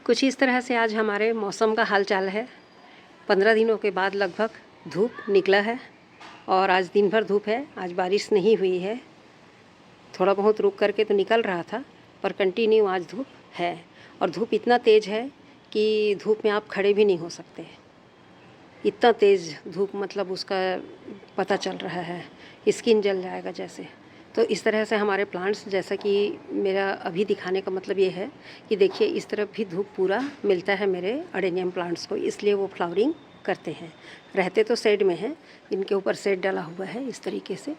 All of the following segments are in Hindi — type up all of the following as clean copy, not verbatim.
कुछ इस तरह से आज हमारे मौसम का हाल चाल है। 15 दिनों के बाद लगभग धूप निकला है और आज दिन भर धूप है। आज बारिश नहीं हुई है, थोड़ा बहुत रुक करके तो निकल रहा था, पर कंटिन्यू आज धूप है। और धूप इतना तेज़ है कि धूप में आप खड़े भी नहीं हो सकते। इतना तेज़ धूप, मतलब उसका पता चल रहा है, स्किन जल जाएगा जैसे। तो इस तरह से हमारे प्लांट्स, जैसा कि मेरा अभी दिखाने का मतलब ये है कि देखिए इस तरफ भी धूप पूरा मिलता है मेरे अडेनियम प्लांट्स को, इसलिए वो फ्लावरिंग करते हैं। रहते तो शेड में हैं, इनके ऊपर शेड डाला हुआ है इस तरीके से,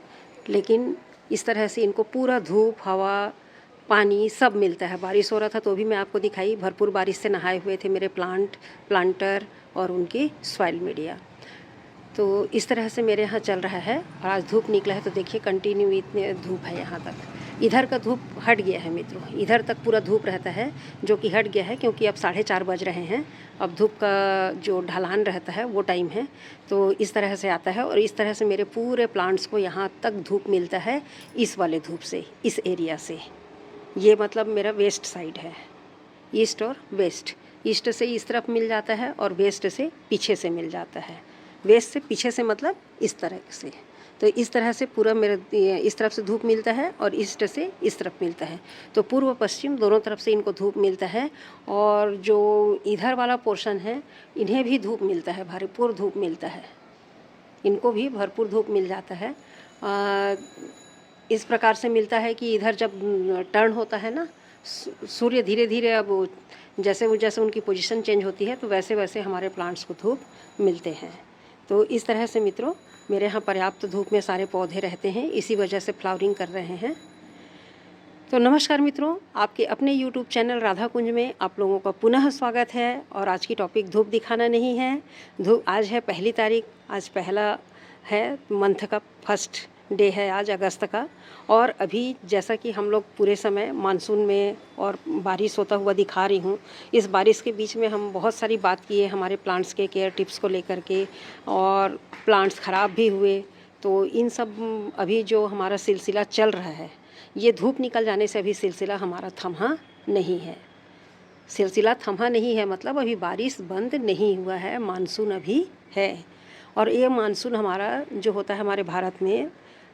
लेकिन इस तरह से इनको पूरा धूप, हवा, पानी सब मिलता है। बारिश हो रहा था तो भी मैं आपको दिखाई, भरपूर बारिश से नहाए हुए थे मेरे प्लांटर और उनकी सॉइल मीडिया। तो इस तरह से मेरे यहाँ चल रहा है। और आज धूप निकला है तो देखिए कंटिन्यू इतने धूप है यहाँ तक। इधर का धूप हट गया है मित्रों, इधर तक पूरा धूप रहता है, जो कि हट गया है क्योंकि अब 4:30 बज रहे हैं। अब धूप का जो ढलान रहता है वो टाइम है, तो इस तरह से आता है। और इस तरह से मेरे पूरे प्लांट्स को यहाँ तक धूप मिलता है, इस वाले धूप से, इस एरिया से। ये मतलब मेरा वेस्ट साइड है, ईस्ट और वेस्ट। ईस्ट से इस तरफ मिल जाता है और वेस्ट से पीछे से मिल जाता है। वेस्ट से पीछे से मतलब इस तरह से। तो इस तरह से पूरा मेरा इस तरफ से धूप मिलता है और ईस्ट से इस तरफ मिलता है। तो पूर्व पश्चिम दोनों तरफ से इनको धूप मिलता है। और जो इधर वाला पोर्शन है, इन्हें भी धूप मिलता है, भरपूर धूप मिलता है, इनको भी भरपूर धूप मिल जाता है। इस प्रकार से मिलता है कि इधर जब टर्न होता है ना, सूर्य धीरे धीरे अब जैसे उनकी पोजीशन चेंज होती है, तो वैसे वैसे हमारे प्लांट्स को धूप मिलते हैं। तो इस तरह से मित्रों मेरे यहाँ पर्याप्त धूप में सारे पौधे रहते हैं, इसी वजह से फ्लावरिंग कर रहे हैं। तो नमस्कार मित्रों, आपके अपने YouTube चैनल राधा कुंज में आप लोगों का पुनः स्वागत है। और आज की टॉपिक धूप दिखाना नहीं है। आज है 1 तारीख, आज पहला है मंथ का फर्स्ट डे है आज अगस्त का। और अभी जैसा कि हम लोग पूरे समय मानसून में और बारिश होता हुआ दिखा रही हूँ, इस बारिश के बीच में हम बहुत सारी बात किए हमारे प्लांट्स के केयर टिप्स को लेकर के, और प्लांट्स ख़राब भी हुए। तो इन सब अभी जो हमारा सिलसिला चल रहा है, ये धूप निकल जाने से अभी सिलसिला हमारा थमा नहीं है। सिलसिला थमा नहीं है मतलब अभी बारिश बंद नहीं हुआ है, मानसून अभी है। और ये मानसून हमारा जो होता है हमारे भारत में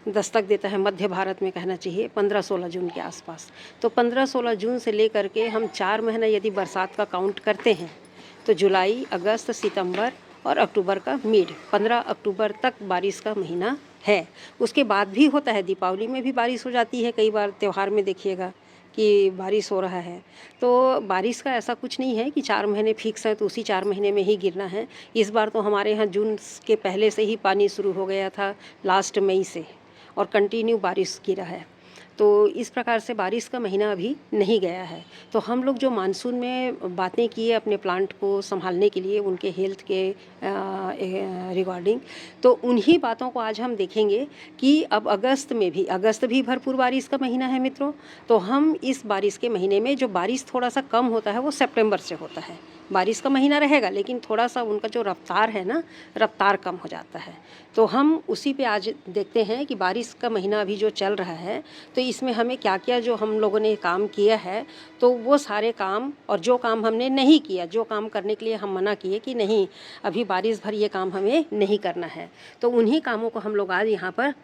दस्तक देता है, मध्य भारत में कहना चाहिए 15-16 जून के आसपास। तो 15-16 जून से लेकर के हम 4 महीना यदि बरसात का काउंट करते हैं, तो जुलाई, अगस्त, सितंबर और अक्टूबर का मिड 15 अक्टूबर तक बारिश का महीना है। उसके बाद भी होता है, दीपावली में भी बारिश हो जाती है, कई बार त्यौहार में देखिएगा कि बारिश हो रहा है। तो बारिश का ऐसा कुछ नहीं है कि 4 महीने फिक्स है तो उसी 4 महीने में ही गिरना है। इस बार तो हमारे यहाँ जून के पहले से ही पानी शुरू हो गया था, लास्ट मई से, और कंटिन्यू बारिश गिरा है। तो इस प्रकार से बारिश का महीना अभी नहीं गया है। तो हम लोग जो मानसून में बातें किए अपने प्लांट को संभालने के लिए, उनके हेल्थ के रिगार्डिंग, तो उन्हीं बातों को आज हम देखेंगे कि अब अगस्त भी भरपूर बारिश का महीना है मित्रों। तो हम इस बारिश के महीने में, जो बारिश थोड़ा सा कम होता है वो सितंबर से होता है। बारिश का महीना रहेगा लेकिन थोड़ा सा उनका जो रफ्तार है ना, रफ्तार कम हो जाता है। तो हम उसी पे आज देखते हैं कि बारिश का महीना अभी जो चल रहा है, तो इसमें हमें क्या क्या जो हम लोगों ने काम किया है, तो वो सारे काम, और जो काम हमने नहीं किया, जो काम करने के लिए हम मना किए कि नहीं अभी बारिश भर ये काम हमें नहीं करना है, तो उन्हीं कामों को हम लोग आज यहाँ पर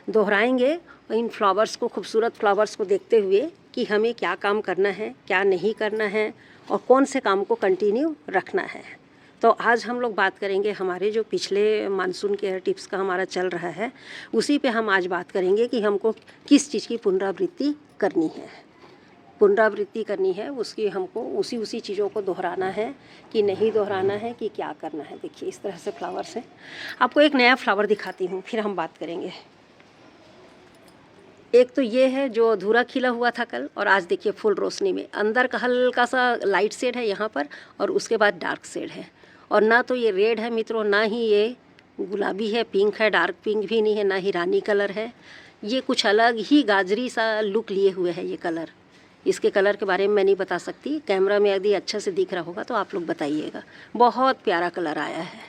दोहराएंगे इन फ्लावर्स को, खूबसूरत फ्लावर्स को देखते हुए कि हमें क्या काम करना है, क्या नहीं करना है, और कौन से काम को कंटिन्यू रखना है। तो आज हम लोग बात करेंगे हमारे जो पिछले मानसून केयर टिप्स का हमारा चल रहा है, उसी पे हम आज बात करेंगे कि हमको किस चीज़ की पुनरावृत्ति करनी है, उसकी हमको उसी चीज़ों को दोहराना है कि नहीं दोहराना है, कि क्या करना है। देखिए इस तरह से फ्लावर्स हैं। आपको एक नया फ्लावर दिखाती हूँ, फिर हम बात करेंगे। एक तो ये है जो अधूरा खिला हुआ था कल, और आज देखिए फुल रोशनी में। अंदर का हल्का सा लाइट शेड है यहाँ पर, और उसके बाद डार्क शेड है। और ना तो ये रेड है मित्रों, ना ही ये गुलाबी है, पिंक है, डार्क पिंक भी नहीं है, ना ही रानी कलर है। ये कुछ अलग ही गाजरी सा लुक लिए हुए है ये कलर। इसके कलर के बारे में मैं नहीं बता सकती, कैमरा में यदि अच्छा से दिख रहा होगा तो आप लोग बताइएगा। बहुत प्यारा कलर आया है।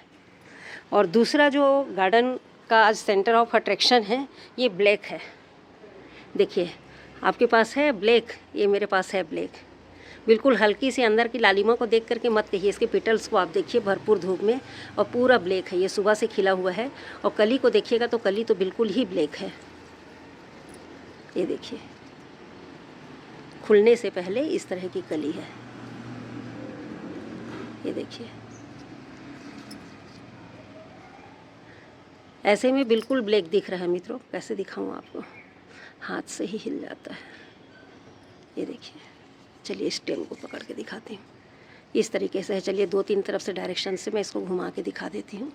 और दूसरा जो गार्डन का आज सेंटर ऑफ अट्रैक्शन है, ये ब्लैक है। देखिए आपके पास है ब्लैक, ये मेरे पास है ब्लैक। बिल्कुल हल्की सी अंदर की लालिमा को देख करके मत कहिए, इसके पेटल्स को आप देखिए भरपूर धूप में, और पूरा ब्लैक है, ये सुबह से खिला हुआ है। और कली को देखिएगा तो कली तो बिल्कुल ही ब्लैक है, ये देखिए खुलने से पहले इस तरह की कली है, ये देखिए। ऐसे में बिल्कुल ब्लैक दिख रहा है मित्रों, कैसे दिखाऊं आपको, हाथ से ही हिल जाता है, ये देखिए। चलिए स्टेम को पकड़ के दिखाती हूँ, इस तरीके से है। चलिए 2-3 तरफ से डायरेक्शन से मैं इसको घुमा के दिखा देती हूँ।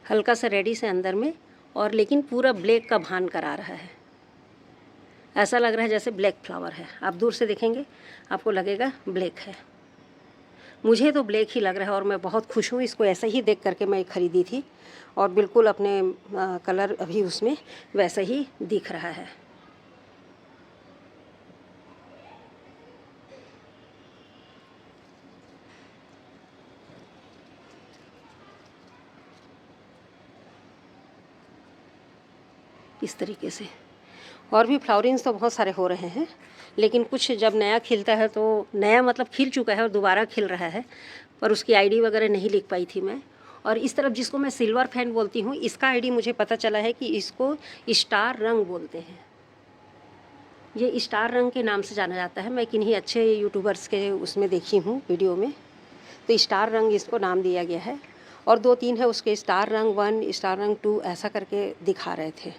हल्का सा रेडी से अंदर में, और लेकिन पूरा ब्लैक का भान करा रहा है, ऐसा लग रहा है जैसे ब्लैक फ्लावर है। आप दूर से देखेंगे आपको लगेगा ब्लैक है, मुझे तो ब्लैक ही लग रहा है। और मैं बहुत खुश हूँ, इसको ऐसे ही देख करके मैं ख़रीदी थी, और बिल्कुल अपने कलर अभी उसमें वैसा ही दिख रहा है। इस तरीके से और भी फ्लावरिंग्स तो बहुत सारे हो रहे हैं, लेकिन कुछ जब नया खिलता है तो नया मतलब खिल चुका है और दोबारा खिल रहा है, पर उसकी आईडी वगैरह नहीं लिख पाई थी मैं। और इस तरफ जिसको मैं सिल्वर फैन बोलती हूँ, इसका आईडी मुझे पता चला है कि इसको स्टार रंग बोलते हैं, ये स्टार रंग के नाम से जाना जाता है। मैं किन्हीं अच्छे यूट्यूबर्स के उसमें देखी हूँ वीडियो में, तो स्टार रंग इसको नाम दिया गया है। और 2-3 है उसके, स्टार रंग 1, स्टार रंग 2 ऐसा करके दिखा रहे थे।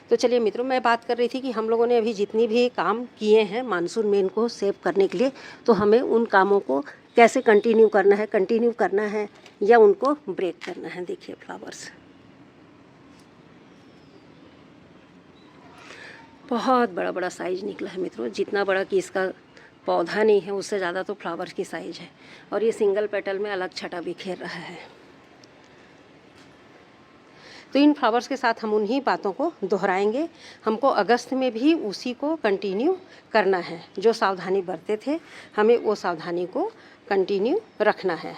तो चलिए मित्रों, मैं बात कर रही थी कि हम लोगों ने अभी जितनी भी काम किए हैं मानसून में इनको सेव करने के लिए, तो हमें उन कामों को कैसे कंटिन्यू करना है या उनको ब्रेक करना है। देखिए फ्लावर्स बहुत बड़ा बड़ा साइज निकला है मित्रों, जितना बड़ा कि इसका पौधा नहीं है उससे ज़्यादा तो फ्लावर्स की साइज है। और ये सिंगल पेटल में अलग छटा बिखेर रहा है। तो इन फ्लावर्स के साथ हम उन्हीं बातों को दोहराएंगे। हमको अगस्त में भी उसी को कंटिन्यू करना है, जो सावधानी बरते थे हमें वो सावधानी को कंटिन्यू रखना है।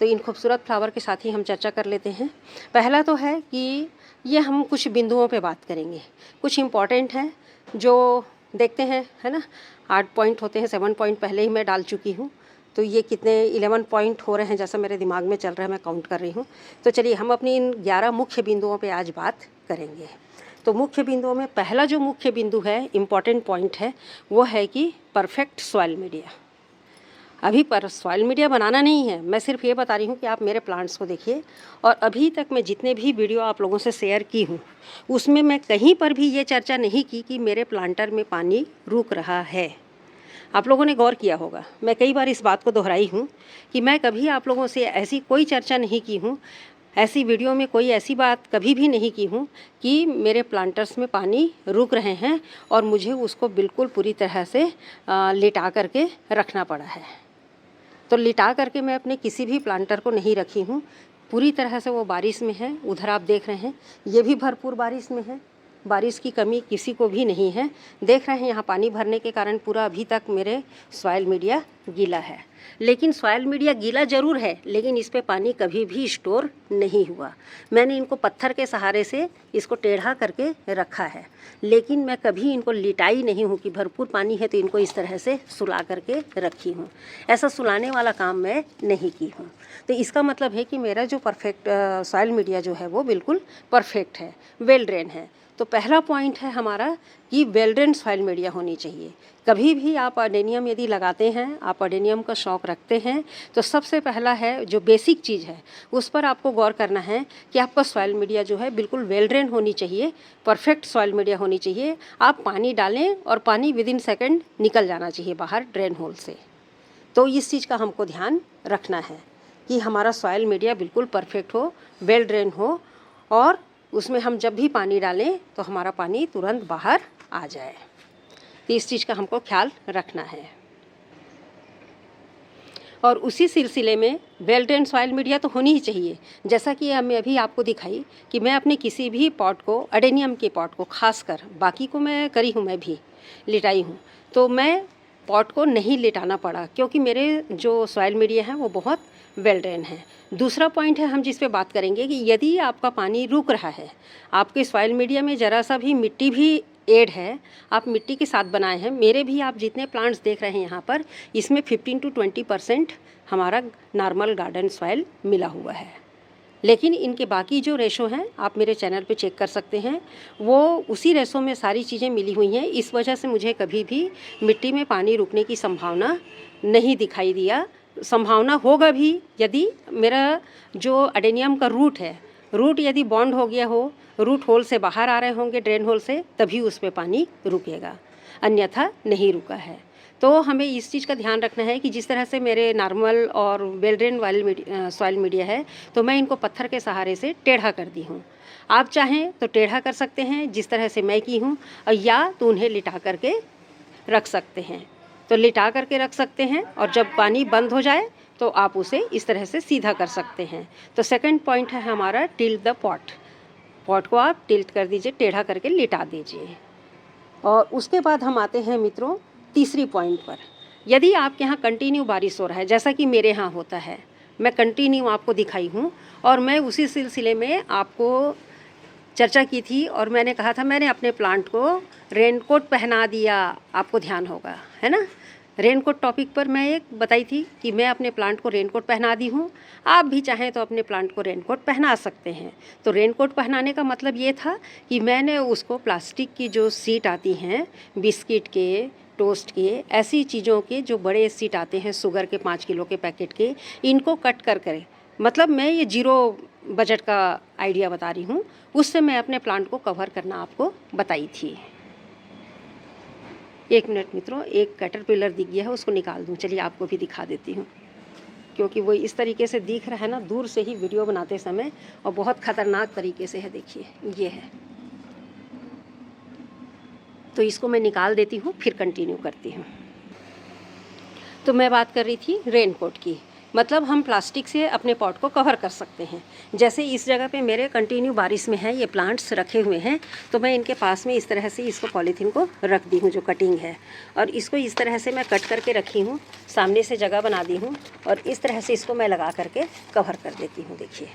तो इन खूबसूरत फ्लावर के साथ ही हम चर्चा कर लेते हैं। पहला तो है कि ये हम कुछ बिंदुओं पे बात करेंगे, कुछ इम्पॉर्टेंट हैं जो देखते हैं, है ना। 8 पॉइंट होते हैं, 7 पॉइंट पहले ही मैं डाल चुकी हूँ, तो ये कितने 11 पॉइंट हो रहे हैं जैसा मेरे दिमाग में चल रहा है, मैं काउंट कर रही हूँ। तो चलिए हम अपनी इन 11 मुख्य बिंदुओं पे आज बात करेंगे। तो मुख्य बिंदुओं में पहला जो मुख्य बिंदु है, इम्पॉर्टेंट पॉइंट है, वो है कि परफेक्ट सॉइल मीडिया। अभी पर सॉइल मीडिया बनाना नहीं है, मैं सिर्फ ये बता रही हूँ कि आप मेरे प्लांट्स को देखिए। और अभी तक मैं जितने भी वीडियो आप लोगों से शेयर की हूँ उसमें मैं कहीं पर भी ये चर्चा नहीं की कि मेरे प्लांटर में पानी रुक रहा है। आप लोगों ने गौर किया होगा, मैं कई बार इस बात को दोहराई हूँ कि मैं कभी आप लोगों से ऐसी कोई चर्चा नहीं की हूँ, ऐसी वीडियो में कोई ऐसी बात कभी भी नहीं की हूँ कि मेरे प्लांटर्स में पानी रुक रहे हैं और मुझे उसको बिल्कुल पूरी तरह से लिटा करके रखना पड़ा है। तो लिटा करके मैं अपने किसी भी प्लांटर को नहीं रखी हूँ, पूरी तरह से वो बारिश में है। उधर आप देख रहे हैं ये भी भरपूर बारिश में है, बारिश की कमी किसी को भी नहीं है। देख रहे हैं यहाँ पानी भरने के कारण पूरा अभी तक मेरे सॉइल मीडिया गीला है, लेकिन सॉइल मीडिया गीला ज़रूर है, लेकिन इस पे पानी कभी भी स्टोर नहीं हुआ। मैंने इनको पत्थर के सहारे से इसको टेढ़ा करके रखा है, लेकिन मैं कभी इनको लिटाई नहीं हूँ कि भरपूर पानी है तो इनको इस तरह से सुला करके रखी हूँ। ऐसा सुलाने वाला काम मैं नहीं की हूँ। तो इसका मतलब है कि मेरा जो परफेक्ट सॉइल मीडिया जो है वो बिल्कुल परफेक्ट है, वेल ड्रेन है। तो पहला पॉइंट है हमारा कि वेल ड्रेन सॉइल मीडिया होनी चाहिए। कभी भी आप अडेनियम यदि लगाते हैं, आप अडेनियम का शौक़ रखते हैं, तो सबसे पहला है जो बेसिक चीज़ है उस पर आपको गौर करना है कि आपका सॉइल मीडिया जो है बिल्कुल वेल ड्रेन होनी चाहिए, परफेक्ट सॉइल मीडिया होनी चाहिए। आप पानी डालें और पानी विदिन सेकंड निकल जाना चाहिए बाहर ड्रेन होल से। तो इस चीज़ का हमको ध्यान रखना है कि हमारा सॉइल मीडिया बिल्कुल परफेक्ट हो, वेल ड्रेन हो, और उसमें हम जब भी पानी डालें तो हमारा पानी तुरंत बाहर आ जाए। तो इस चीज़ का हमको ख्याल रखना है। और उसी सिलसिले में वेल ड्रेन सॉइल मीडिया तो होनी ही चाहिए। जैसा कि मैं अभी आपको दिखाई कि मैं अपने किसी भी पॉट को, अडेनियम के पॉट को खासकर, बाकी को मैं करी हूँ, मैं भी लिटाई हूँ, तो मैं पॉट को नहीं लिटाना पड़ा क्योंकि मेरे जो सॉइल मीडिया है वो बहुत वेल ड्रेन है। दूसरा पॉइंट है हम जिस पे बात करेंगे कि यदि आपका पानी रुक रहा है, आपके सॉइल मीडिया में ज़रा सा भी मिट्टी भी एड है, आप मिट्टी के साथ बनाए हैं। मेरे भी आप जितने प्लांट्स देख रहे हैं यहाँ पर, इसमें 15 to 20% हमारा नॉर्मल गार्डन सॉइल मिला हुआ है। लेकिन इनके बाकी जो रेशो हैं आप मेरे चैनल पे चेक कर सकते हैं, वो उसी रेशो में सारी चीज़ें मिली हुई हैं। इस वजह से मुझे कभी भी मिट्टी में पानी रुकने की संभावना नहीं दिखाई दिया। संभावना होगा भी यदि मेरा जो अडेनियम का रूट है, रूट यदि बॉन्ड हो गया हो, रूट होल से बाहर आ रहे होंगे ड्रेन होल से, तभी उस पर पानी रुकेगा, अन्यथा नहीं रुका है। तो हमें इस चीज़ का ध्यान रखना है कि जिस तरह से मेरे नॉर्मल और वेल ड्रेन सॉइल मीडिया है, तो मैं इनको पत्थर के सहारे से टेढ़ा कर दी हूँ। आप चाहें तो टेढ़ा कर सकते हैं जिस तरह से मैं की हूँ, या तो उन्हें लिटा करके रख सकते हैं। तो लिटा करके रख सकते हैं और जब पानी बंद हो जाए तो आप उसे इस तरह से सीधा कर सकते हैं। तो सेकंड पॉइंट है हमारा टिल्ट द पॉट। पॉट को आप टिल्ट कर दीजिए, टेढ़ा करके लिटा दीजिए। और उसके बाद हम आते हैं मित्रों तीसरी पॉइंट पर। यदि आपके यहाँ कंटिन्यू बारिश हो रहा है, जैसा कि मेरे यहाँ होता है, मैं कंटिन्यू आपको दिखाई हूँ, और मैं उसी सिलसिले में आपको चर्चा की थी और मैंने कहा था मैंने अपने प्लांट को रेनकोट पहना दिया। आपको ध्यान होगा, है ना। रेनकोट टॉपिक पर मैं एक बताई थी कि मैं अपने प्लांट को रेनकोट पहना दी हूँ। आप भी चाहें तो अपने प्लांट को रेनकोट पहना सकते हैं। तो रेनकोट पहनाने का मतलब ये था कि मैंने उसको प्लास्टिक की जो सीट आती हैं, बिस्किट के, टोस्ट के, ऐसी चीज़ों के जो बड़े सीट आते हैं शुगर के 5 किलो के पैकेट के, इनको कट कर करे, मतलब मैं ये 0 बजट का आइडिया बता रही हूँ, उससे मैं अपने प्लांट को कवर करना आपको बताई थी। एक मिनट मित्रों, एक कैटरपिलर दिख गया है, उसको निकाल दूँ। चलिए आपको भी दिखा देती हूँ, क्योंकि वो इस तरीके से दिख रहा है ना दूर से ही वीडियो बनाते समय, और बहुत ख़तरनाक तरीके से है। देखिए ये है, तो इसको मैं निकाल देती हूँ, फिर कंटिन्यू करती हूँ। तो मैं बात कर रही थी रेनकोट की, मतलब हम प्लास्टिक से अपने पॉट को कवर कर सकते हैं। जैसे इस जगह पे मेरे कंटिन्यू बारिश में है, ये प्लांट्स रखे हुए हैं, तो मैं इनके पास में इस तरह से इसको पॉलीथीन को रख दी हूँ, जो कटिंग है, और इसको इस तरह से मैं कट करके रखी हूँ, सामने से जगह बना दी हूँ, और इस तरह से इसको मैं लगा करके कवर कर देती हूँ। देखिए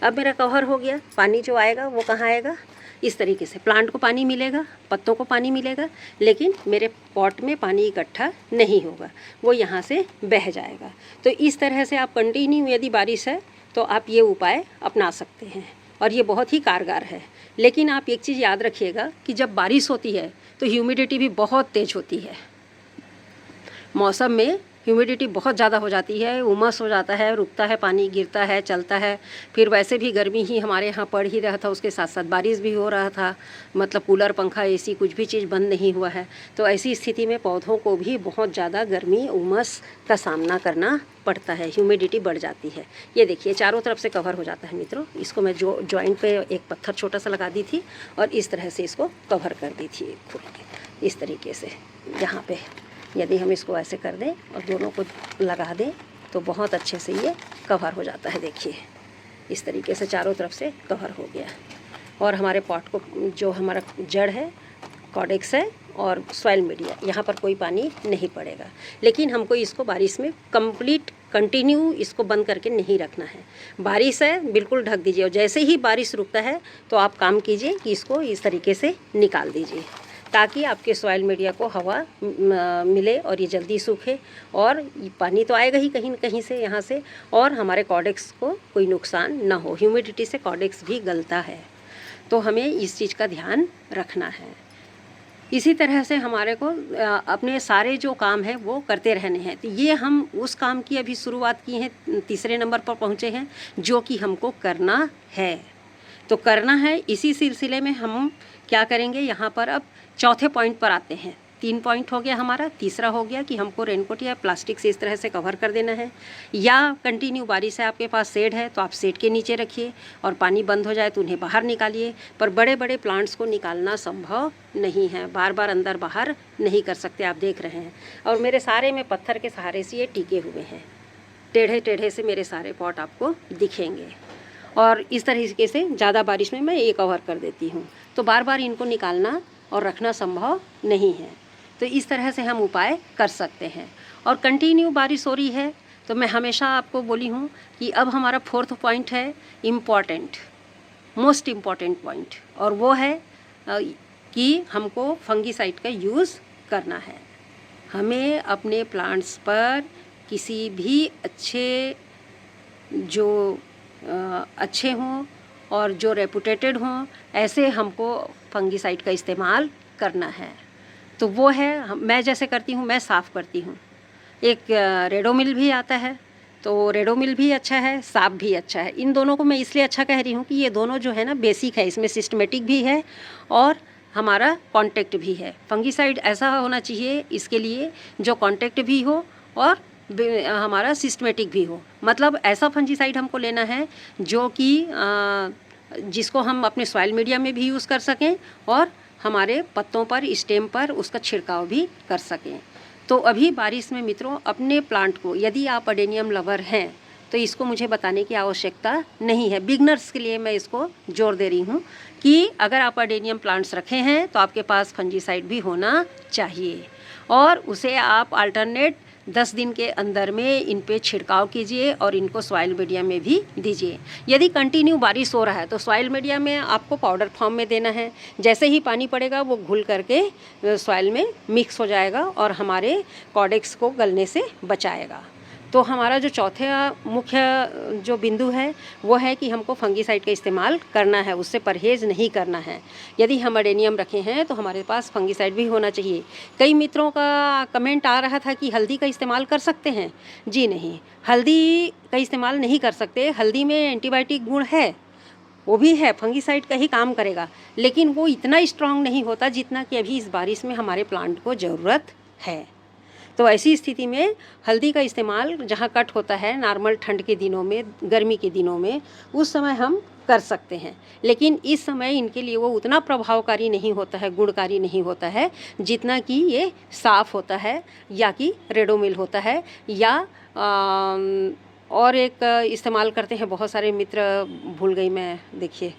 अब मेरा कवर हो गया। पानी जो आएगा वो कहाँ आएगा, इस तरीके से प्लांट को पानी मिलेगा, पत्तों को पानी मिलेगा, लेकिन मेरे पॉट में पानी इकट्ठा नहीं होगा, वो यहाँ से बह जाएगा। तो इस तरह से आप कंटिन्यू, यदि बारिश है तो आप ये उपाय अपना सकते हैं, और ये बहुत ही कारगर है। लेकिन आप एक चीज़ याद रखिएगा कि जब बारिश होती है तो ह्यूमिडिटी भी बहुत तेज़ होती है। मौसम में ह्यूमिडिटी बहुत ज़्यादा हो जाती है, उमस हो जाता है, रुकता है, पानी गिरता है, चलता है। फिर वैसे भी गर्मी ही हमारे यहाँ पड़ ही रहा था, उसके साथ साथ बारिश भी हो रहा था, मतलब कूलर, पंखा, एसी कुछ भी चीज़ बंद नहीं हुआ है। तो ऐसी स्थिति में पौधों को भी बहुत ज़्यादा गर्मी, उमस का सामना करना पड़ता है, ह्यूमिडिटी बढ़ जाती है। ये देखिए चारों तरफ से कवर हो जाता है मित्रों। इसको मैं जॉइंट पे एक पत्थर छोटा सा लगा दी थी और इस तरह से इसको कवर कर दी थी, इस तरीके से। यहाँ पे यदि हम इसको ऐसे कर दें और दोनों को लगा दें तो बहुत अच्छे से ये कवर हो जाता है। देखिए इस तरीके से चारों तरफ से कवर हो गया, और हमारे पॉट को जो हमारा जड़ है, कॉडेक्स है और सॉइल मीडिया, यहाँ पर कोई पानी नहीं पड़ेगा। लेकिन हमको इसको बारिश में कंप्लीट कंटिन्यू इसको बंद करके नहीं रखना है। बारिश है बिल्कुल ढक दीजिए, और जैसे ही बारिश रुकता है तो आप काम कीजिए कि इसको इस तरीके से निकाल दीजिए, ताकि आपके सॉइल मीडिया को हवा मिले और ये जल्दी सूखे, और पानी तो आएगा ही कहीं न कहीं से यहाँ से, और हमारे कॉडेक्स को कोई नुकसान ना हो। ह्यूमिडिटी से कॉडेक्स भी गलता है, तो हमें इस चीज़ का ध्यान रखना है। इसी तरह से हमारे को अपने सारे जो काम हैं वो करते रहने हैं। तो ये हम उस काम की अभी शुरुआत की है, तीसरे नंबर पर पहुँचे हैं, जो कि हमको करना है। तो करना है, इसी सिलसिले में हम क्या करेंगे, यहाँ पर अब चौथे पॉइंट पर आते हैं। 3 पॉइंट हो गया हमारा, तीसरा हो गया कि हमको रेनकोट या प्लास्टिक से इस तरह से कवर कर देना है, या कंटिन्यू बारिश है, आपके पास शेड है तो आप शेड के नीचे रखिए, और पानी बंद हो जाए तो उन्हें बाहर निकालिए। पर बड़े बड़े प्लांट्स को निकालना संभव नहीं है, बार बार अंदर बाहर नहीं कर सकते, आप देख रहे हैं। और मेरे सारे में पत्थर के सहारे से ये टिके हुए हैं, टेढ़े टेढ़े से मेरे सारे पॉट आपको दिखेंगे, और इस तरीके से ज़्यादा बारिश में मैं ये कवर कर देती हूँ। तो बार बार इनको निकालना और रखना संभव नहीं है। तो इस तरह से हम उपाय कर सकते हैं। और कंटिन्यू बारिश हो रही है तो मैं हमेशा आपको बोली हूँ कि अब हमारा 4th पॉइंट है इम्पॉर्टेंट, मोस्ट इम्पॉर्टेंट पॉइंट, और वो है कि हमको फंगीसाइड का यूज़ करना है। हमें अपने प्लांट्स पर किसी भी अच्छे हों और जो रेपुटेटेड हों, ऐसे हमको फंगीसाइड का इस्तेमाल करना है। तो वो है, मैं जैसे करती हूँ, मैं साफ़ करती हूँ। एक रेडोमिल भी आता है, तो रेडोमिल भी अच्छा है, साफ भी अच्छा है। इन दोनों को मैं इसलिए अच्छा कह रही हूँ कि ये दोनों जो है ना बेसिक है, इसमें सिस्टमेटिक भी है और हमारा कॉन्टेक्ट भी है। फंगीसाइड ऐसा होना चाहिए इसके लिए जो कॉन्टेक्ट भी हो और हमारा सिस्टमेटिक भी हो। मतलब ऐसा फंगीसाइड हमको लेना है जो कि जिसको हम अपने सॉइल मीडिया में भी यूज़ कर सकें और हमारे पत्तों पर, स्टेम पर उसका छिड़काव भी कर सकें। तो अभी बारिश में मित्रों, अपने प्लांट को, यदि आप अडेनियम लवर हैं तो इसको मुझे बताने की आवश्यकता नहीं है। बिगनर्स के लिए मैं इसको जोर दे रही हूँ कि अगर आप अडेनियम प्लांट्स रखे हैं तो आपके पास फंजीसाइड भी होना चाहिए और उसे आप अल्टरनेट 10 दिन के अंदर में इन पे छिड़काव कीजिए और इनको सॉइल मीडिया में भी दीजिए। यदि कंटिन्यू बारिश हो रहा है तो सॉइल मीडिया में आपको पाउडर फॉर्म में देना है। जैसे ही पानी पड़ेगा वो घुल करके सॉइल में मिक्स हो जाएगा और हमारे कॉडेक्स को गलने से बचाएगा। तो हमारा जो चौथा मुख्य जो बिंदु है वो है कि हमको फंगीसाइड का इस्तेमाल करना है, उससे परहेज़ नहीं करना है। यदि हम अडेनियम रखे हैं तो हमारे पास फंगीसाइड भी होना चाहिए। कई मित्रों का कमेंट आ रहा था कि हल्दी का इस्तेमाल कर सकते हैं। जी नहीं, हल्दी का इस्तेमाल नहीं कर सकते। हल्दी में एंटीबायोटिक गुण है, वो भी है, फंगीसाइड का ही काम करेगा, लेकिन वो इतना स्ट्रांग नहीं होता जितना कि अभी इस बारिश में हमारे प्लांट को ज़रूरत है। तो ऐसी स्थिति में हल्दी का इस्तेमाल जहाँ कट होता है नॉर्मल ठंड के दिनों में, गर्मी के दिनों में, उस समय हम कर सकते हैं। लेकिन इस समय इनके लिए वो उतना प्रभावकारी नहीं होता है, गुणकारी नहीं होता है जितना कि ये साफ़ होता है या कि रेडोमिल होता है या और एक इस्तेमाल करते हैं बहुत सारे मित्र, भूल गई मैं, देखिए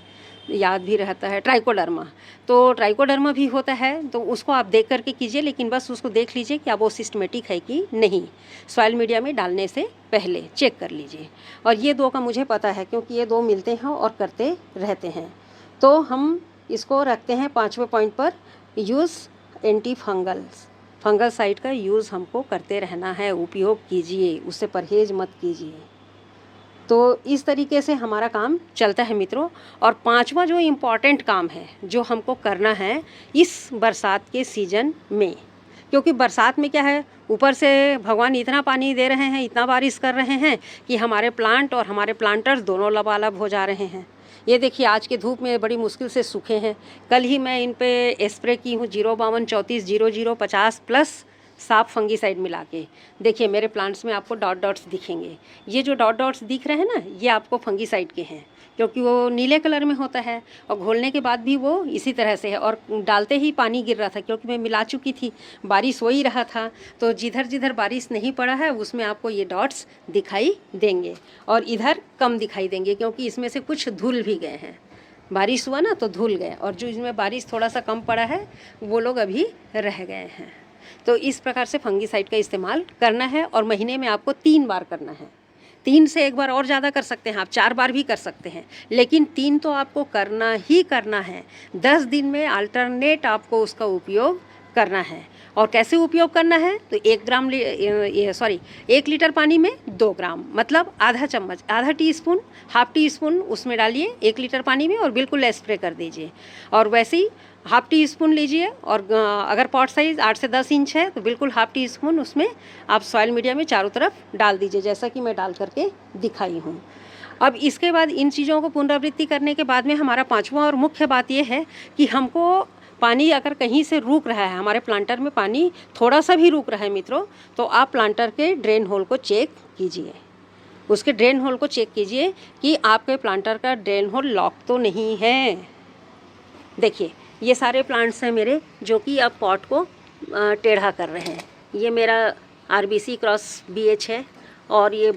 याद भी रहता है, ट्राइकोडर्मा। तो ट्राइकोडर्मा भी होता है, तो उसको आप देख करके कीजिए, लेकिन बस उसको देख लीजिए कि अब वो सिस्टमेटिक है कि नहीं। सॉइल मीडिया में डालने से पहले चेक कर लीजिए। और ये दो का मुझे पता है क्योंकि ये दो मिलते हैं और करते रहते हैं। तो हम इसको रखते हैं 5वें पॉइंट पर, यूज़ एंटी फंगल साइड का यूज़ हमको करते रहना है, उपयोग कीजिए, उससे परहेज़ मत कीजिए। तो इस तरीके से हमारा काम चलता है मित्रों। और 5वां जो इम्पॉर्टेंट काम है जो हमको करना है इस बरसात के सीज़न में, क्योंकि बरसात में क्या है, ऊपर से भगवान इतना पानी दे रहे हैं, इतना बारिश कर रहे हैं कि हमारे प्लांट और हमारे प्लांटर्स दोनों लबालब हो जा रहे हैं। ये देखिए आज के धूप में बड़ी मुश्किल से सूखे हैं। कल ही मैं इन पे स्प्रे की हूँ 052340050 प्लस साफ फंगीसाइड मिला के। देखिए मेरे प्लांट्स में आपको डॉट डॉट्स दिखेंगे। ये जो डॉट डॉट्स दिख रहे हैं ना, ये आपको फंगीसाइड के हैं, क्योंकि वो नीले कलर में होता है और घोलने के बाद भी वो इसी तरह से है। और डालते ही पानी गिर रहा था क्योंकि मैं मिला चुकी थी, बारिश हो ही रहा था, तो जिधर जिधर बारिश नहीं पड़ा है उसमें आपको ये डॉट्स दिखाई देंगे और इधर कम दिखाई देंगे क्योंकि इसमें से कुछ धुल भी गए हैं। बारिश हुआ ना तो धुल गए, और जो इसमें बारिश थोड़ा सा कम पड़ा है वो लोग अभी रह गए हैं। तो इस प्रकार से फंगीसाइड का इस्तेमाल करना है और महीने में आपको 3 बार करना है। 3 से एक बार और ज़्यादा कर सकते हैं आप, 4 बार भी कर सकते हैं, लेकिन 3 तो आपको करना ही करना है। 10 दिन में अल्टरनेट आपको उसका उपयोग करना है। और कैसे उपयोग करना है तो 1 लीटर पानी में 2 ग्राम, मतलब आधा चम्मच, आधा टीस्पून, हाफ टी स्पून उसमें डालिए 1 लीटर पानी में और बिल्कुल स्प्रे कर दीजिए। और वैसे ही हाफ टी स्पून लीजिए और अगर पॉट साइज़ 8 से 10 इंच है तो बिल्कुल हाफ टी स्पून उसमें आप सॉइल मीडिया में चारों तरफ डाल दीजिए, जैसा कि मैं डाल करके दिखाई हूँ। अब इसके बाद इन चीज़ों को पुनरावृत्ति करने के बाद में हमारा 5वां और मुख्य बात यह है कि हमको पानी अगर कहीं से रुक रहा है, हमारे प्लांटर में पानी थोड़ा सा भी रुक रहा है मित्रों, तो आप प्लांटर के ड्रेन होल को चेक कीजिए। उसके ड्रेन होल को चेक कीजिए कि आपके प्लांटर का ड्रेन होल लॉक तो नहीं है। देखिए ये सारे प्लांट्स हैं मेरे जो कि अब पॉट को टेढ़ा कर रहे हैं। ये मेरा RBC क्रॉस BH है और ये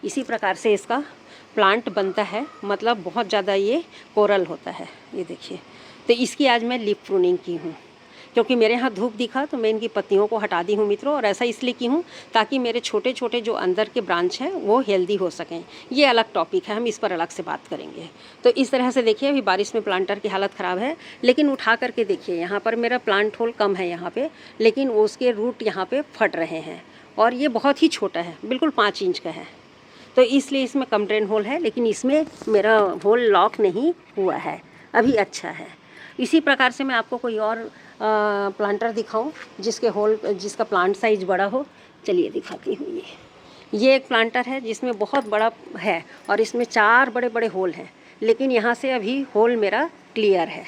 इसी प्रकार से इसका प्लांट बनता है, मतलब बहुत ज़्यादा ये कोरल होता है। ये देखिए, तो इसकी आज मैं लीफ प्रूनिंग की हूँ। क्योंकि मेरे यहाँ धूप दिखा तो मैं इनकी पत्तियों को हटा दी हूँ मित्रों। और ऐसा इसलिए की हूँ ताकि मेरे छोटे छोटे जो अंदर के ब्रांच हैं वो हेल्दी हो सकें। ये अलग टॉपिक है, हम इस पर अलग से बात करेंगे। तो इस तरह से देखिए अभी बारिश में प्लांटर की हालत ख़राब है, लेकिन उठा करके देखिए यहाँ पर मेरा प्लांट होल कम है यहाँ पे, लेकिन उसके रूट यहाँ पे फट रहे हैं और ये बहुत ही छोटा है, बिल्कुल 5 इंच का है। तो इसलिए इसमें कम ड्रेन होल है, लेकिन इसमें मेरा होल लॉक नहीं हुआ है, अभी अच्छा है। इसी प्रकार से मैं आपको कोई और प्लांटर दिखाऊं जिसका प्लांट साइज बड़ा हो। चलिए दिखाती हूँ। ये एक प्लांटर है जिसमें बहुत बड़ा है और इसमें 4 बड़े बड़े होल हैं, लेकिन यहाँ से अभी होल मेरा क्लियर है,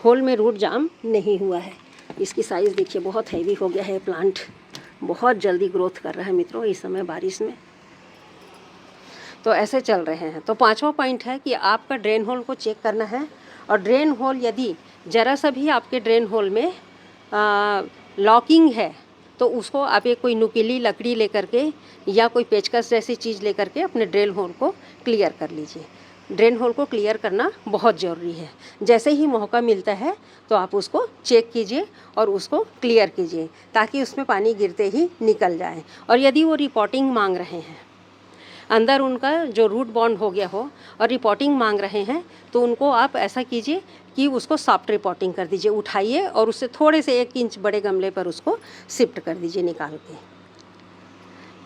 होल में रूट जाम नहीं हुआ है। इसकी साइज़ देखिए, बहुत हैवी हो गया है प्लांट, बहुत जल्दी ग्रोथ कर रहा है मित्रों इस समय बारिश में। तो ऐसे चल रहे हैं। तो 5वां पॉइंट है कि आपका ड्रेन होल को चेक करना है। और ड्रेन होल यदि ज़रा सा भी आपके ड्रेन होल में लॉकिंग है तो उसको आप एक कोई नुकीली लकड़ी लेकर के या कोई पेचकस जैसी चीज़ लेकर के अपने ड्रेन होल को क्लियर कर लीजिए। ड्रेन होल को क्लियर करना बहुत ज़रूरी है। जैसे ही मौका मिलता है तो आप उसको चेक कीजिए और उसको क्लियर कीजिए ताकि उसमें पानी गिरते ही निकल जाए। और यदि वो रिपोर्टिंग मांग रहे हैं, अंदर उनका जो रूट बॉन्ड हो गया हो और रिपोर्टिंग मांग रहे हैं, तो उनको आप ऐसा कीजिए कि उसको सॉफ्ट रिपोर्टिंग कर दीजिए, उठाइए और उससे थोड़े से 1 इंच बड़े गमले पर उसको शिफ्ट कर दीजिए निकाल के।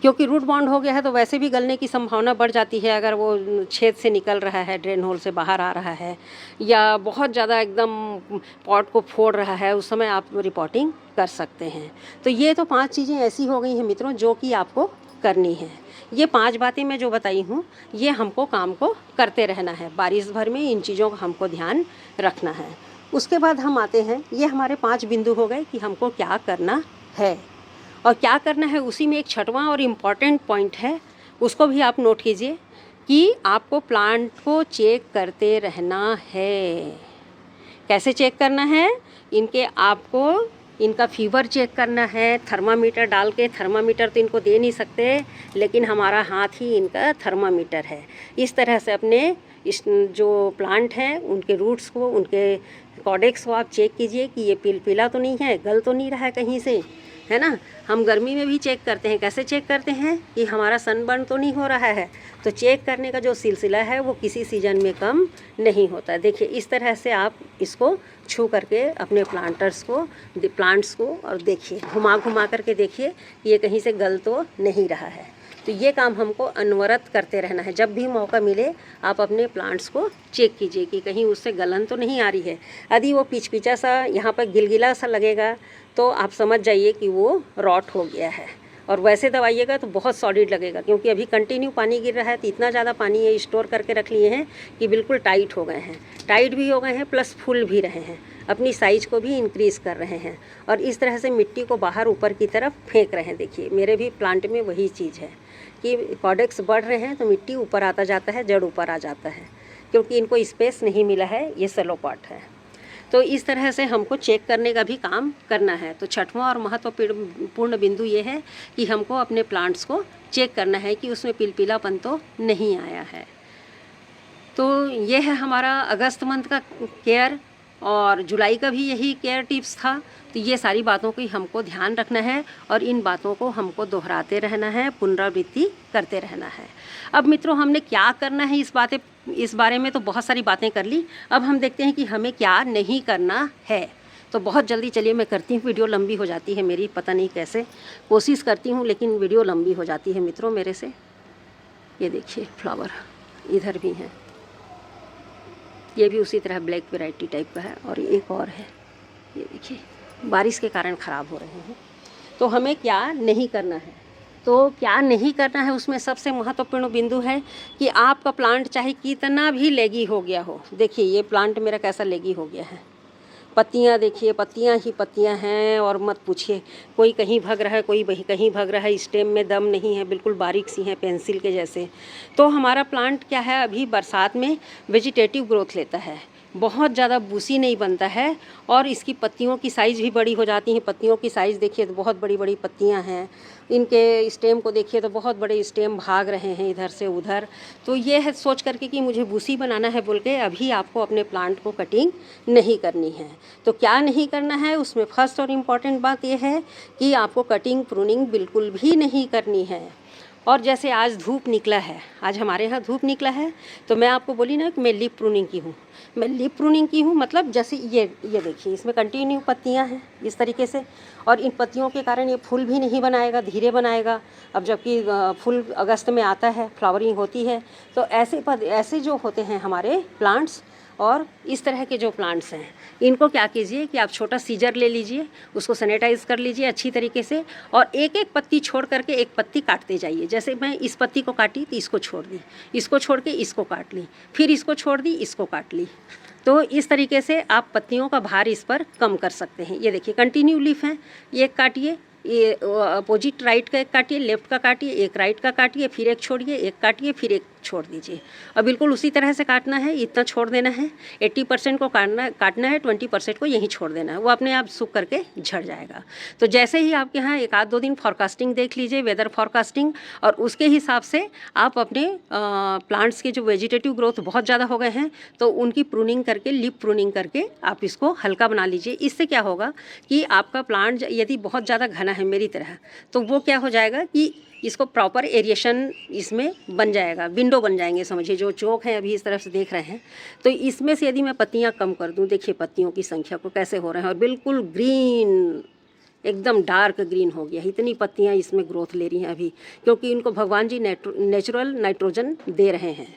क्योंकि रूट बॉन्ड हो गया है तो वैसे भी गलने की संभावना बढ़ जाती है अगर वो छेद से निकल रहा है, ड्रेन होल से बाहर आ रहा है या बहुत ज़्यादा एकदम पॉट को फोड़ रहा है, उस समय आप रिपोर्टिंग कर सकते हैं। तो ये तो 5 चीज़ें ऐसी हो गई हैं मित्रों जो कि आपको करनी है। ये 5 बातें मैं जो बताई हूँ ये हमको काम को करते रहना है, बारिश भर में इन चीज़ों का हमको ध्यान रखना है। उसके बाद हम आते हैं, ये हमारे 5 बिंदु हो गए कि हमको क्या करना है और क्या करना है। उसी में एक 6वां और इम्पॉर्टेंट पॉइंट है, उसको भी आप नोट कीजिए कि आपको प्लांट को चेक करते रहना है। कैसे चेक करना है? इनका फीवर चेक करना है, थर्मामीटर डाल के। थर्मामीटर तो इनको दे नहीं सकते, लेकिन हमारा हाथ ही इनका थर्मामीटर है। इस तरह से अपने जो प्लांट हैं उनके रूट्स को, उनके कॉडेक्स को आप चेक कीजिए कि ये पीला तो नहीं है, गल तो नहीं रहा है कहीं से, है ना। हम गर्मी में भी चेक करते हैं। कैसे चेक करते हैं कि हमारा सनबर्न तो नहीं हो रहा है। तो चेक करने का जो सिलसिला है वो किसी सीजन में कम नहीं होता। देखिए इस तरह से आप इसको छू करके अपने प्लांट्स को और देखिए, घुमा घुमा करके देखिए कि ये कहीं से गल तो नहीं रहा है। तो ये काम हमको अनवरत करते रहना है। जब भी मौका मिले आप अपने प्लांट्स को चेक कीजिए कि कहीं उससे गलन तो नहीं आ रही है। यदि वो पिचपिचा सा, यहाँ पर गिलगिला सा लगेगा तो आप समझ जाइए कि वो रॉट हो गया है। और वैसे दबाइएगा तो बहुत सॉलिड लगेगा, क्योंकि अभी कंटिन्यू पानी गिर रहा है तो इतना ज़्यादा पानी ये स्टोर करके रख लिए हैं कि बिल्कुल टाइट हो गए हैं, टाइट भी हो गए हैं प्लस फूल भी रहे हैं, अपनी साइज़ को भी इंक्रीज़ कर रहे हैं और इस तरह से मिट्टी को बाहर ऊपर की तरफ फेंक रहे हैं। देखिए मेरे भी प्लांट में वही चीज़ है कि कॉडेक्स बढ़ रहे हैं तो मिट्टी ऊपर आता जाता है, जड़ ऊपर आ जाता है, क्योंकि इनको स्पेस नहीं मिला है, ये स्लो पॉट है। तो इस तरह से हमको चेक करने का भी काम करना है। तो 6वां और महत्वपूर्ण बिंदु ये है कि हमको अपने प्लांट्स को चेक करना है कि उसमें पिलपिलापन तो नहीं आया है। तो ये है हमारा अगस्त मंथ का केयर और जुलाई का भी यही केयर टिप्स था। तो ये सारी बातों की हमको ध्यान रखना है और इन बातों को हमको दोहराते रहना है, पुनरावृत्ति करते रहना है। अब मित्रों हमने क्या करना है इस बारे में तो बहुत सारी बातें कर ली। अब हम देखते हैं कि हमें क्या नहीं करना है। तो बहुत जल्दी चलिए मैं करती हूँ, वीडियो लंबी हो जाती है मेरी, पता नहीं कैसे कोशिश करती हूँ लेकिन वीडियो लंबी हो जाती है मित्रों मेरे से। ये देखिए फ्लावर इधर भी हैं, ये भी उसी तरह ब्लैक वैरायटी टाइप का है और एक और है, ये देखिए बारिश के कारण ख़राब हो रहे हैं। तो हमें क्या नहीं करना है, तो क्या नहीं करना है उसमें सबसे महत्वपूर्ण बिंदु है कि आपका प्लांट चाहे कितना भी लेगी हो गया हो। देखिए ये प्लांट मेरा कैसा लेगी हो गया है, पत्तियां देखिए, पत्तियां ही पत्तियां हैं और मत पूछिए, कोई कहीं भग रहा है, कोई कहीं भग रहा है, स्टेम में दम नहीं है, बिल्कुल बारीक सी हैं पेंसिल के जैसे। तो हमारा प्लांट क्या है, अभी बरसात में वेजिटेटिव ग्रोथ लेता है, बहुत ज़्यादा बूसी नहीं बनता है और इसकी पत्तियों की साइज़ भी बड़ी हो जाती हैं। पत्तियों की साइज़ देखिए तो बहुत बड़ी बड़ी पत्तियां हैं। इनके स्टेम को देखिए तो बहुत बड़े स्टेम भाग रहे हैं इधर से उधर। तो ये है सोच करके कि मुझे बूसी बनाना है बोल के अभी आपको अपने प्लांट को कटिंग नहीं करनी है। तो क्या नहीं करना है, उसमें फर्स्ट और इम्पॉर्टेंट बात यह है कि आपको कटिंग प्रूनिंग बिल्कुल भी नहीं करनी है। और जैसे आज धूप निकला है, आज हमारे यहाँ धूप निकला है, तो मैं आपको बोली ना कि मैं लीफ प्रूनिंग की हूँ। मैं लीफ प्रूनिंग की हूँ मतलब जैसे ये देखिए इसमें कंटिन्यू पत्तियाँ हैं इस तरीके से, और इन पत्तियों के कारण ये फूल भी नहीं बनाएगा, धीरे बनाएगा। अब जबकि फूल अगस्त में आता है, फ्लावरिंग होती है। तो ऐसे जो होते हैं हमारे प्लांट्स और इस तरह के जो प्लांट्स हैं, इनको क्या कीजिए कि आप छोटा सीजर ले लीजिए, उसको सैनिटाइज़ कर लीजिए अच्छी तरीके से, और एक एक पत्ती छोड़ करके एक पत्ती काटते जाइए। जैसे मैं इस पत्ती को काटी तो इसको छोड़ दी, इसको छोड़ के इसको काट ली, फिर इसको छोड़ दी, इसको काट ली। तो इस तरीके से आप पत्तियों का भार इस पर कम कर सकते हैं। ये देखिए कंटिन्यू लीफ है, ये काटिए, ये अपोजिट राइट का एक काटिए, लेफ्ट का काटिए, एक राइट का काटिए, फिर एक छोड़िए, एक काटिए, फिर एक छोड़ दीजिए। और बिल्कुल उसी तरह से काटना है, इतना छोड़ देना है। 80% को काटना है, 20% को यहीं छोड़ देना है, वो अपने आप सूख करके झड़ जाएगा। तो जैसे ही आपके यहाँ 1-2 दिन फॉरकास्टिंग देख लीजिए, वेदर फॉरकास्टिंग, और उसके हिसाब से आप अपने प्लांट्स के जो वेजिटेटिव ग्रोथ बहुत ज़्यादा हो गए हैं तो उनकी प्रूनिंग करके, लीफ प्रूनिंग करके आप इसको हल्का बना लीजिए। इससे क्या होगा कि आपका प्लांट यदि बहुत ज़्यादा घना है मेरी तरह, तो वो क्या हो जाएगा कि इसको प्रॉपर एरिएशन इसमें बन जाएगा, विंडो बन जाएंगे समझिए। जो चौक है अभी इस तरफ से देख रहे हैं, तो इसमें से यदि मैं पत्तियां कम कर दूं, देखिए पत्तियों की संख्या को कैसे हो रहे हैं, और बिल्कुल ग्रीन, एकदम डार्क ग्रीन हो गया। इतनी पत्तियां इसमें ग्रोथ ले रही हैं अभी, क्योंकि इनको भगवान जी नेचुरल नाइट्रोजन दे रहे हैं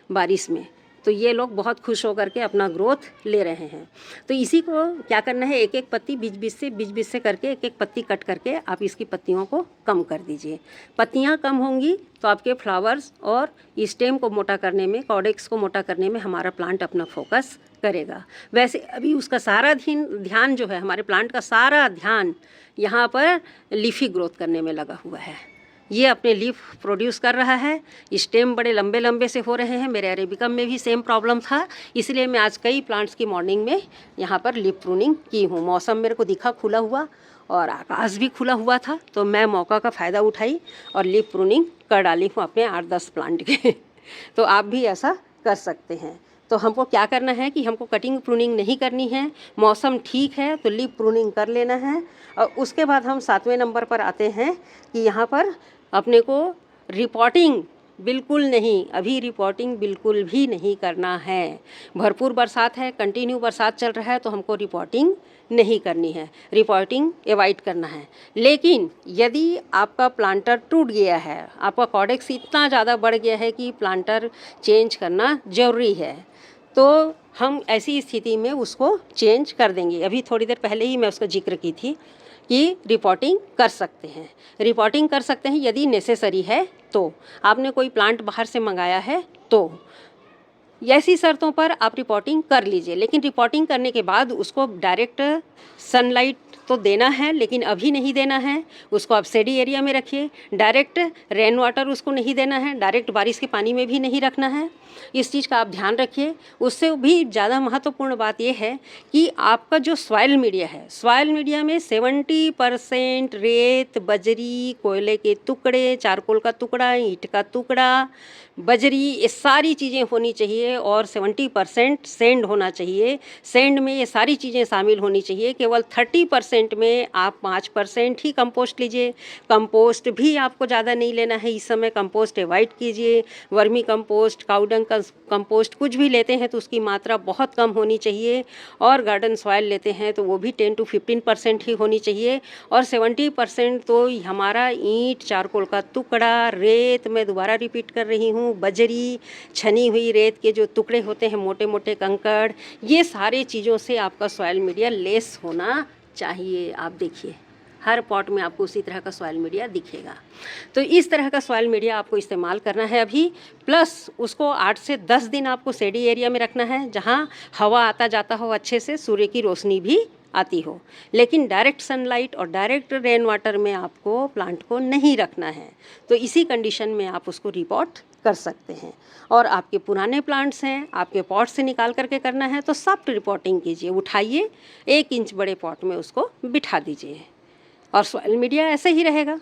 बारिश में। तो ये लोग बहुत खुश होकर के अपना ग्रोथ ले रहे हैं। तो इसी को क्या करना है, एक एक पत्ती बीच बीच से करके एक एक पत्ती कट करके आप इसकी पत्तियों को कम कर दीजिए। पत्तियां कम होंगी तो आपके फ्लावर्स और स्टेम को मोटा करने में, कॉडेक्स को मोटा करने में हमारा प्लांट अपना फोकस करेगा। वैसे अभी उसका सारा ध्यान जो है, हमारे प्लांट का सारा ध्यान यहाँ पर लीफी ग्रोथ करने में लगा हुआ है। ये अपने लीफ प्रोड्यूस कर रहा है, स्टेम बड़े लंबे लंबे से हो रहे हैं। मेरे अरेबिकम में भी सेम प्रॉब्लम था, इसलिए मैं आज कई प्लांट्स की मॉर्निंग में यहाँ पर लीफ प्रूनिंग की हूँ। मौसम मेरे को दिखा खुला हुआ और आकाश भी खुला हुआ था, तो मैं मौका का फ़ायदा उठाई और लीफ प्रूनिंग कर डाली हूँ अपने 8-10 प्लांट के। तो आप भी ऐसा कर सकते हैं। तो हमको क्या करना है कि हमको कटिंग प्रूनिंग नहीं करनी है, मौसम ठीक है तो लीफ प्रूनिंग कर लेना है। और उसके बाद हम 7वें नंबर पर आते हैं कि यहाँ पर अपने को रिपोर्टिंग बिल्कुल नहीं, अभी रिपोर्टिंग बिल्कुल भी नहीं करना है। भरपूर बरसात है, कंटिन्यू बरसात चल रहा है, तो हमको रिपोर्टिंग नहीं करनी है, रिपोर्टिंग अवॉइड करना है। लेकिन यदि आपका प्लांटर टूट गया है, आपका कॉडेक्स इतना ज़्यादा बढ़ गया है कि प्लांटर चेंज करना ज़रूरी है, तो हम ऐसी स्थिति में उसको चेंज कर देंगे। अभी थोड़ी देर पहले ही मैं उसका जिक्र की थी कि रिपोर्टिंग कर सकते हैं, रिपोर्टिंग कर सकते हैं यदि नेसेसरी है। तो आपने कोई प्लांट बाहर से मंगाया है तो ऐसी शर्तों पर आप रिपोर्टिंग कर लीजिए। लेकिन रिपोर्टिंग करने के बाद उसको डायरेक्ट सनलाइट तो देना है, लेकिन अभी नहीं देना है, उसको आप शेडी एरिया में रखिए। डायरेक्ट रेन वाटर उसको नहीं देना है, डायरेक्ट बारिश के पानी में भी नहीं रखना है। इस चीज़ का आप ध्यान रखिए। उससे भी ज़्यादा महत्वपूर्ण बात यह है कि आपका जो सॉइल मीडिया है, सॉइल मीडिया में 70% रेत, बजरी, कोयले के टुकड़े, चारकोल का टुकड़ा, ईंट का टुकड़ा, बजरी, ये सारी चीज़ें होनी चाहिए, और 70% सैंड होना चाहिए। सैंड में ये सारी चीज़ें शामिल होनी चाहिए। केवल 30% में आप 5% ही कंपोस्ट लीजिए। कंपोस्ट भी आपको ज़्यादा नहीं लेना है इस समय, कंपोस्ट अवॉइड कीजिए। वर्मी कंपोस्ट, काउडंग कंपोस्ट कुछ भी लेते हैं तो उसकी मात्रा बहुत कम होनी चाहिए, और गार्डन सॉइल लेते हैं तो वो भी 10 to 15% ही होनी चाहिए। और 70% तो हमारा ईंट, चारकोल का टुकड़ा, रेत, मैं दोबारा रिपीट कर रही हूँ, बजरी, छनी हुई रेत के जो टुकड़े होते हैं, मोटे मोटे कंकड़, ये सारे चीज़ों से आपका सॉइल मीडिया लेस होना चाहिए। आप देखिए हर पॉट में आपको उसी तरह का सॉइल मीडिया दिखेगा। तो इस तरह का सॉइल मीडिया आपको इस्तेमाल करना है अभी। प्लस उसको 8 से 10 दिन आपको शेडी एरिया में रखना है, जहाँ हवा आता जाता हो अच्छे से, सूर्य की रोशनी भी आती हो। लेकिन डायरेक्ट सनलाइट और डायरेक्ट रेन वाटर में आपको प्लांट को नहीं रखना है। तो इसी कंडीशन में आप उसको रिपोर्ट कर सकते हैं। और आपके पुराने प्लांट्स हैं, आपके पॉट से निकाल करके करना है तो सॉफ्ट रिपोर्टिंग कीजिए, उठाइए 1 इंच बड़े पॉट में उसको बिठा दीजिए और सॉइल मीडिया ऐसे ही रहेगा।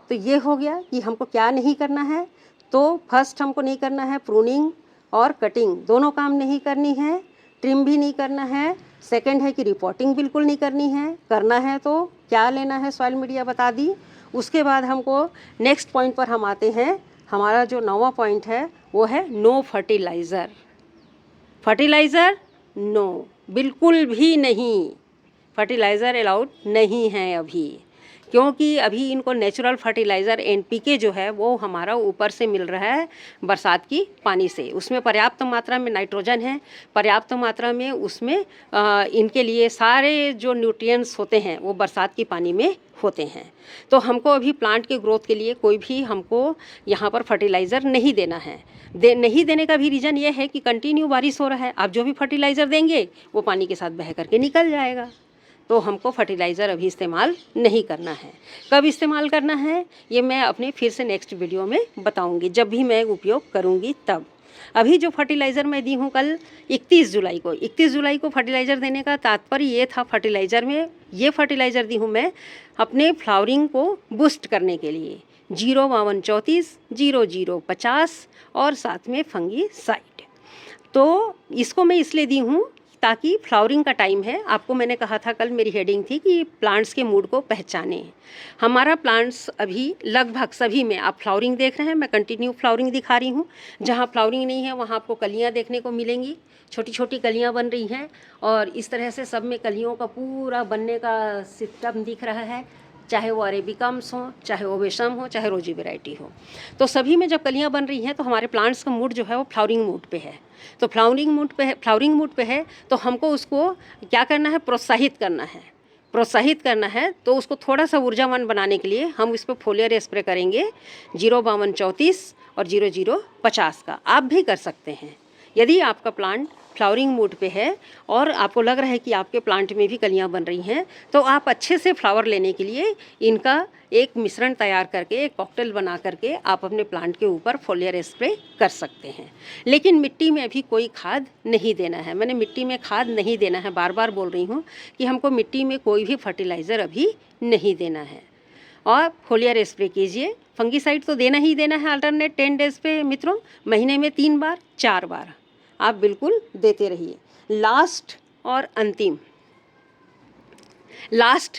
तो ये हो गया कि हमको क्या नहीं करना है। तो फर्स्ट हमको नहीं करना है प्रूनिंग और कटिंग, दोनों काम नहीं करनी है, ट्रिम भी नहीं करना है। सेकंड है कि रिपोर्टिंग बिल्कुल नहीं करनी है। करना है तो क्या लेना है, सॉइल मीडिया बता दी। उसके बाद हमको नेक्स्ट पॉइंट पर हम आते हैं। हमारा जो 9वां पॉइंट है वो है नो फर्टिलाइज़र। फर्टिलाइज़र नो, बिल्कुल भी नहीं, फर्टिलाइज़र अलाउड नहीं है अभी, क्योंकि अभी इनको नेचुरल फर्टिलाइज़र NPK जो है वो हमारा ऊपर से मिल रहा है बरसात की पानी से। उसमें पर्याप्त मात्रा में नाइट्रोजन है, पर्याप्त मात्रा में उसमें इनके लिए सारे जो न्यूट्रिएंट्स होते हैं वो बरसात की पानी में होते हैं। तो हमको अभी प्लांट के ग्रोथ के लिए कोई भी हमको यहाँ पर फर्टिलाइज़र नहीं देना है। नहीं देने का भी रीज़न ये है कि कंटिन्यू बारिश हो रहा है, आप जो भी फर्टिलाइज़र देंगे वो पानी के साथ बह करके निकल जाएगा। तो हमको फर्टिलाइज़र अभी इस्तेमाल नहीं करना है। कब इस्तेमाल करना है ये मैं अपने फिर से नेक्स्ट वीडियो में बताऊंगी, जब भी मैं उपयोग करूंगी तब। अभी जो फर्टिलाइज़र मैं दी हूँ कल 31 जुलाई को फर्टिलाइज़र देने का तात्पर्य ये था, फर्टिलाइज़र में ये फर्टिलाइज़र दी हूँ मैं अपने फ्लावरिंग को बूस्ट करने के लिए। 05234, 0050 और साथ में फंगीसाइड। तो इसको मैं इसलिए दी हूँ ताकि फ्लावरिंग का टाइम है। आपको मैंने कहा था कल, मेरी हेडिंग थी कि प्लांट्स के मूड को पहचाने। हमारा प्लांट्स अभी लगभग सभी में आप फ्लावरिंग देख रहे हैं, मैं कंटिन्यू फ्लावरिंग दिखा रही हूँ। जहाँ फ्लावरिंग नहीं है वहाँ आपको कलियाँ देखने को मिलेंगी, छोटी छोटी कलियाँ बन रही हैं और इस तरह से सब में कलियों का पूरा बनने का सिस्टम दिख रहा है, चाहे वो अरेबिकम्स हो, चाहे ओवेशम हो, चाहे रोजी वैरायटी हो। तो सभी में जब कलियां बन रही हैं तो हमारे प्लांट्स का मूड जो है वो फ्लावरिंग मूड पे है। तो फ्लावरिंग मूड पे है तो हमको उसको क्या करना है, प्रोत्साहित करना है। तो उसको थोड़ा सा ऊर्जावान बनाने के लिए हम इस पर फोलियर स्प्रे करेंगे 05234 और 0050 का। आप भी कर सकते हैं यदि आपका प्लांट फ्लावरिंग मूड पे है और आपको लग रहा है कि आपके प्लांट में भी कलियां बन रही हैं, तो आप अच्छे से फ्लावर लेने के लिए इनका एक मिश्रण तैयार करके, एक कॉकटेल बना करके आप अपने प्लांट के ऊपर फोलियर स्प्रे कर सकते हैं। लेकिन मिट्टी में अभी कोई खाद नहीं देना है। मैंने मिट्टी में खाद नहीं देना है, बार बार बोल रही हूँ कि हमको मिट्टी में कोई भी फर्टिलाइज़र अभी नहीं देना है। और फोलियर स्प्रे कीजिए। फंगीसाइड तो देना ही देना है अल्टरनेट 10 डेज़ पे मित्रों, महीने में 3 बार 4 बार आप बिल्कुल देते रहिए। लास्ट और अंतिम, लास्ट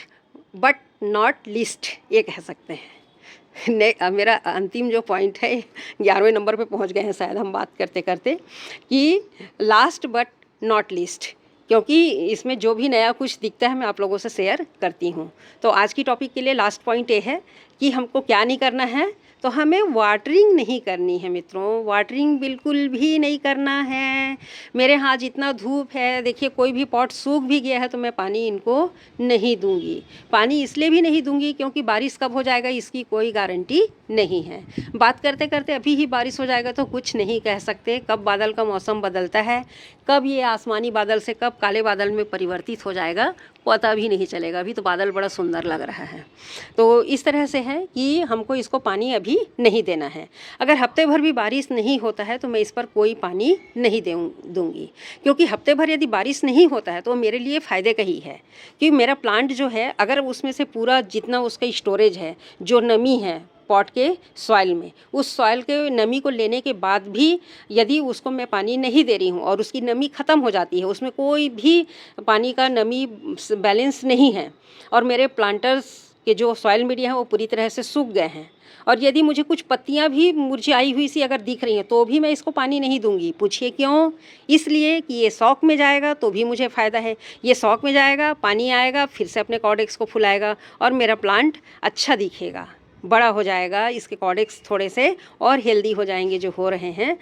बट नॉट लीस्ट ये कह सकते हैं। मेरा अंतिम जो पॉइंट है 11वें नंबर पे पहुंच गए हैं शायद हम बात करते करते, कि लास्ट बट नॉट लीस्ट, क्योंकि इसमें जो भी नया कुछ दिखता है मैं आप लोगों से शेयर करती हूँ। तो आज की टॉपिक के लिए लास्ट पॉइंट ये है कि हमको क्या नहीं करना है। तो हमें वाटरिंग नहीं करनी है मित्रों, वाटरिंग बिल्कुल भी नहीं करना है। मेरे यहाँ जितना धूप है, देखिए कोई भी पॉट सूख भी गया है तो मैं पानी इनको नहीं दूंगी। पानी इसलिए भी नहीं दूंगी क्योंकि बारिश कब हो जाएगा इसकी कोई गारंटी नहीं है। बात करते करते अभी ही बारिश हो जाएगा तो कुछ नहीं कह सकते। कब बादल का मौसम बदलता है, कब ये आसमानी बादल से कब काले बादल में परिवर्तित हो जाएगा पता भी नहीं चलेगा। अभी तो बादल बड़ा सुंदर लग रहा है। तो इस तरह से है कि हमको इसको पानी अभी नहीं देना है। अगर हफ्ते भर भी बारिश नहीं होता है तो मैं इस पर कोई पानी नहीं दूंगी, क्योंकि हफ्ते भर यदि बारिश नहीं होता है तो मेरे लिए फ़ायदे का ही है कि मेरा प्लांट जो है, अगर उसमें से पूरा जितना उसका स्टोरेज है, जो नमी है पॉट के सॉइल में, उस सॉइल के नमी को लेने के बाद भी यदि उसको मैं पानी नहीं दे रही हूँ और उसकी नमी ख़त्म हो जाती है, उसमें कोई भी पानी का नमी बैलेंस नहीं है और मेरे प्लांटर्स के जो सॉइल मीडिया है वो पूरी तरह से सूख गए हैं, और यदि मुझे कुछ पत्तियां भी मुरझाई हुई सी अगर दिख रही हैं तो भी मैं इसको पानी नहीं दूंगी। पूछिए क्यों? इसलिए कि ये सॉक में जाएगा तो भी मुझे फ़ायदा है। ये सॉक में जाएगा, पानी आएगा, फिर से अपने कॉर्डेक्स को फुलाएगा और मेरा प्लांट अच्छा दिखेगा, बड़ा हो जाएगा, इसके कॉर्डेक्स थोड़े से और हेल्दी हो जाएंगे जो हो रहे हैं।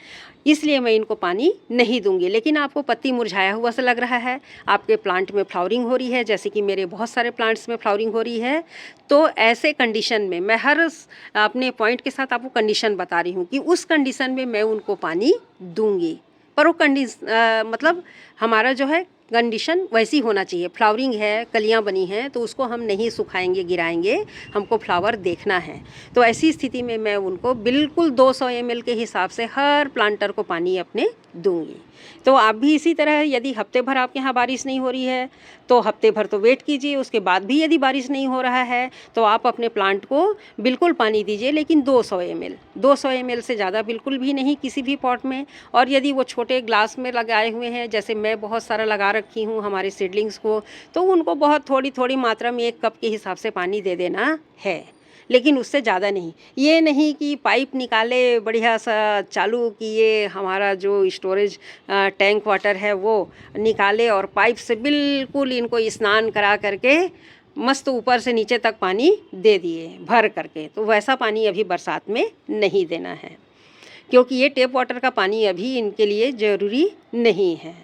इसलिए मैं इनको पानी नहीं दूंगी। लेकिन आपको पत्ती मुरझाया हुआ सा लग रहा है, आपके प्लांट में फ्लावरिंग हो रही है, जैसे कि मेरे बहुत सारे प्लांट्स में फ्लावरिंग हो रही है, तो ऐसे कंडीशन में मैं हर अपने पॉइंट के साथ आपको कंडीशन बता रही हूँ कि उस कंडीशन में मैं उनको पानी दूंगी। पर वो मतलब हमारा जो है कंडीशन वैसी होना चाहिए। फ्लावरिंग है, कलियां बनी हैं, तो उसको हम नहीं सुखाएंगे, गिराएंगे, हमको फ्लावर देखना है। तो ऐसी स्थिति में मैं उनको बिल्कुल 200 ml के हिसाब से हर प्लांटर को पानी अपने दूंगी। तो आप भी इसी तरह, यदि हफ्ते भर आपके यहाँ बारिश नहीं हो रही है तो हफ्ते भर तो वेट कीजिए, उसके बाद भी यदि बारिश नहीं हो रहा है तो आप अपने प्लांट को बिल्कुल पानी दीजिए, लेकिन 200 ml से ज़्यादा बिल्कुल भी नहीं किसी भी पॉट में। और यदि वो छोटे ग्लास में लगाए हुए हैं, जैसे मैं बहुत सारा लगा रखी हूँ हमारे सीडलिंग्स को, तो उनको बहुत थोड़ी थोड़ी मात्रा में 1 कप के हिसाब से पानी दे देना है, लेकिन उससे ज़्यादा नहीं। ये नहीं कि पाइप निकाले बढ़िया सा चालू किए, हमारा जो स्टोरेज टैंक वाटर है वो निकाले और पाइप से बिल्कुल इनको स्नान करा करके मस्त ऊपर से नीचे तक पानी दे दिए भर करके। तो वैसा पानी अभी बरसात में नहीं देना है, क्योंकि ये टैप वाटर का पानी अभी इनके लिए ज़रूरी नहीं है।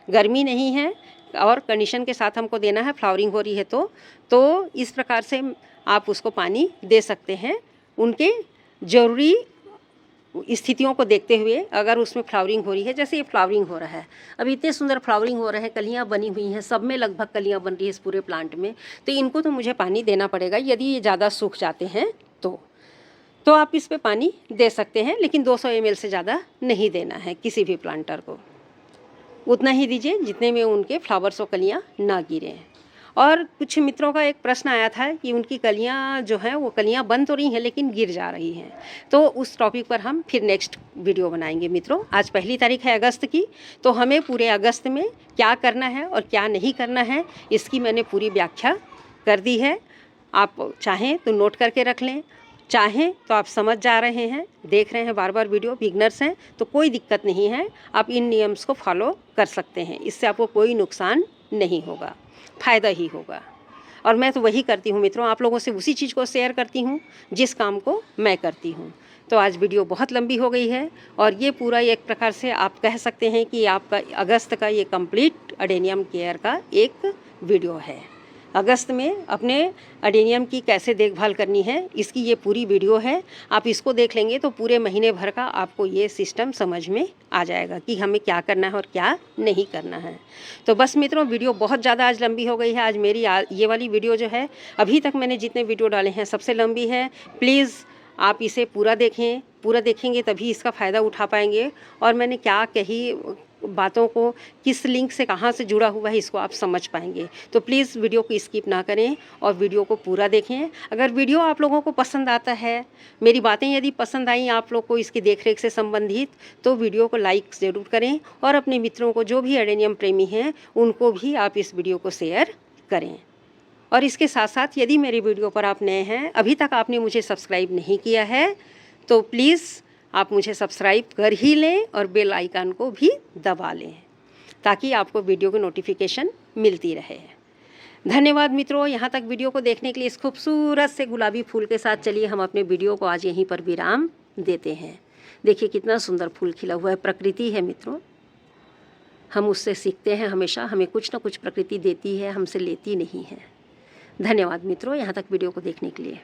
गर्मी नहीं है और कंडीशन के साथ हमको देना है, फ्लावरिंग हो रही है तो इस प्रकार से आप उसको पानी दे सकते हैं, उनके ज़रूरी स्थितियों को देखते हुए। अगर उसमें फ्लावरिंग हो रही है, जैसे ये फ्लावरिंग हो रहा है, अभी इतने सुंदर फ्लावरिंग हो रहे हैं, कलियां बनी हुई हैं, सब में लगभग कलियां बन रही है इस पूरे प्लांट में, तो इनको तो मुझे पानी देना पड़ेगा। यदि ये ज़्यादा सूख जाते हैं तो आप इस पे पानी दे सकते हैं, लेकिन 200 ml से ज़्यादा नहीं देना है किसी भी प्लांटर को। उतना ही दीजिए जितने में उनके फ्लावर्स और कलियाँ ना गिरें। और कुछ मित्रों का एक प्रश्न आया था कि उनकी कलियाँ जो हैं वो कलियाँ बन तो रही हैं लेकिन गिर जा रही हैं, तो उस टॉपिक पर हम फिर नेक्स्ट वीडियो बनाएंगे मित्रों। आज 1 तारीख है अगस्त की, तो हमें पूरे अगस्त में क्या करना है और क्या नहीं करना है इसकी मैंने पूरी व्याख्या कर दी है। आप चाहें तो नोट करके रख लें, चाहें तो आप समझ जा रहे हैं, देख रहे हैं बार बार वीडियो, बिगनर्स हैं तो कोई दिक्कत नहीं है, आप इन नियम्स को फॉलो कर सकते हैं। इससे आपको कोई नुकसान नहीं होगा, फ़ायदा ही होगा। और मैं तो वही करती हूँ मित्रों, आप लोगों से उसी चीज़ को शेयर करती हूँ जिस काम को मैं करती हूँ। तो आज वीडियो बहुत लंबी हो गई है और ये पूरा एक प्रकार से आप कह सकते हैं कि आपका अगस्त का ये कंप्लीट अडेनियम केयर का एक वीडियो है। अगस्त में अपने अडेनियम की कैसे देखभाल करनी है इसकी ये पूरी वीडियो है। आप इसको देख लेंगे तो पूरे महीने भर का आपको ये सिस्टम समझ में आ जाएगा कि हमें क्या करना है और क्या नहीं करना है। तो बस मित्रों, वीडियो बहुत ज़्यादा आज लंबी हो गई है। आज मेरी ये वाली वीडियो जो है, अभी तक मैंने जितने वीडियो डाले हैं सबसे लंबी है। प्लीज़ आप इसे पूरा देखें, पूरा देखेंगे तभी इसका फ़ायदा उठा पाएंगे। और मैंने क्या कही बातों को किस लिंक से कहाँ से जुड़ा हुआ है इसको आप समझ पाएंगे। तो प्लीज़ वीडियो को स्किप ना करें और वीडियो को पूरा देखें। अगर वीडियो आप लोगों को पसंद आता है, मेरी बातें यदि पसंद आई आप लोग को इसकी देखरेख से संबंधित, तो वीडियो को लाइक ज़रूर करें और अपने मित्रों को जो भी एडेनियम प्रेमी हैं उनको भी आप इस वीडियो को शेयर करें। और इसके साथ साथ यदि मेरे वीडियो पर आप नए हैं, अभी तक आपने मुझे सब्सक्राइब नहीं किया है, तो प्लीज़ आप मुझे सब्सक्राइब कर ही लें और बेल आइकन को भी दबा लें ताकि आपको वीडियो की नोटिफिकेशन मिलती रहे। धन्यवाद मित्रों, यहाँ तक वीडियो को देखने के लिए। इस खूबसूरत से गुलाबी फूल के साथ चलिए हम अपने वीडियो को आज यहीं पर विराम देते हैं। देखिए कितना सुंदर फूल खिला हुआ है, प्रकृति है मित्रों, हम उससे सीखते हैं हमेशा। हमें कुछ ना कुछ प्रकृति देती है, हमसे लेती नहीं है। धन्यवाद मित्रों, यहाँ तक वीडियो को देखने के लिए।